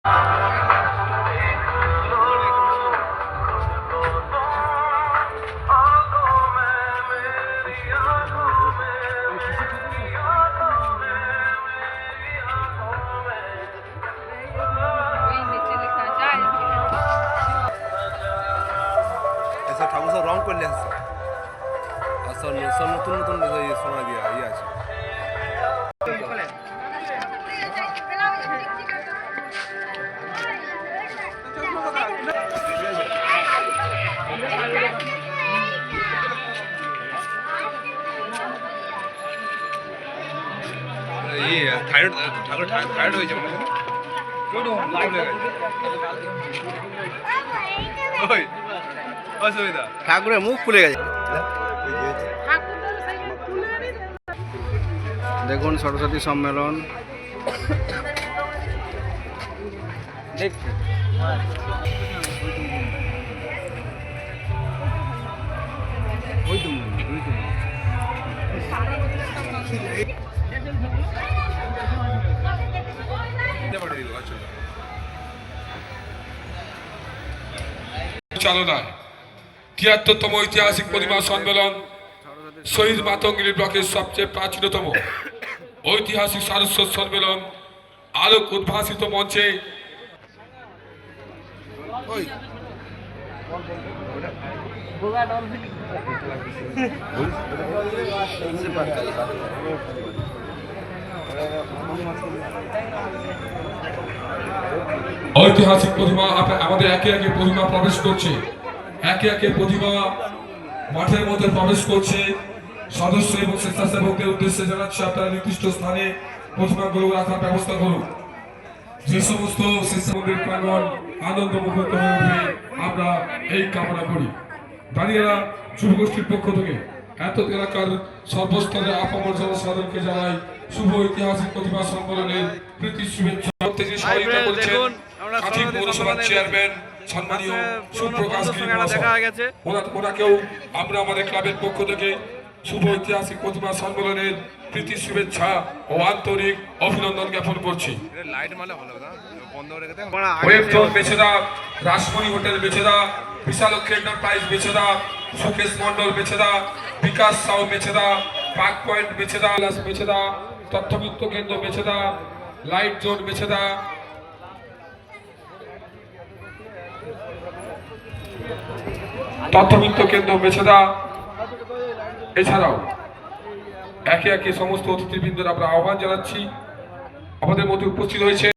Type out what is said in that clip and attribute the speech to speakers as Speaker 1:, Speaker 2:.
Speaker 1: ঠাকুর সব রং করলে আসছে আর সব নতুন নতুন সোনা দিয়ে ইয়ে আছে। ঠাকুর থাইরয়েড হয়েছে অসুবিধা, ঠাকুরের মুখ ফুলে গেছে। দেখুন সরস্বতী সম্মেলন দেখছি।
Speaker 2: চালনায় ৭৩তম ঐতিহাসিক প্রতিমা সম্মেলন শহীদ মাতঙ্গিনী ব্লকের সবচেয়ে প্রাচীনতম ঐতিহাসিক সারস্বত সম্মেলন আলোক উদ্ভাসিত মঞ্চে ঐতিহাসিক প্রতিমা আমাদের একে একে প্রতিমা প্রবেশ করছে, একে একে প্রতিমা মাঠের মধ্যে প্রবেশ করছে। সদস্য এবং স্বেচ্ছাসেবকদের উদ্দেশ্যে জানাচ্ছি, আপনারা নির্দিষ্ট স্থানে প্রতিমাগুলো রাখার ব্যবস্থা করুন। যে সমস্ত স্বেচ্ছাসেবকদের প্রাঙ্গণ আনন্দমুখর হয়ে উঠবে আমরা এই কামনা করি। দাঁড়িয়েরা যুবগোষ্ঠীর পক্ষ থেকে এত এলাকার সর্বস্তরের আপামর জনসাধারণকে জানাই শুভ ঐতিহাসিক প্রতিমা সম্মেলনের প্রীতি শুভেচ্ছা। সহযোগিতা করছেন কাঠিন পৌরসভার চেয়ারম্যান সম্মানীয় সুপ্রকাশ ওনাকেও আমরা আমাদের ক্লাবের পক্ষ থেকে শুভ ঐতিহাসিক প্রতিমা সম্মেলনের প্রীতি শুভেচ্ছা ও আন্তরিক অভিনন্দন জ্ঞাপন করছি। ওয়েবজোন বেছেদা, রাসমণি হোটেল বেছেদা, বিশালক্ষী এন্টারপ্রাইজ বেছেদা, সুকেশ মন্ডল বেছেদা, বিকাশ সাউ বেছেদা, পার্ক পয়েন্ট বেছেদা, বেছেদা, তথ্যবিত্ত কেন্দ্র বেছেদা, লাইট জোন বেছেদা, তথ্যবিত্ত কেন্দ্র বেছেদা, এছাড়াও একে একে সমস্ত অতিথিবৃন্দরা আমরা আহ্বান জানাচ্ছি। আমাদের মধ্যে উপস্থিত হয়েছে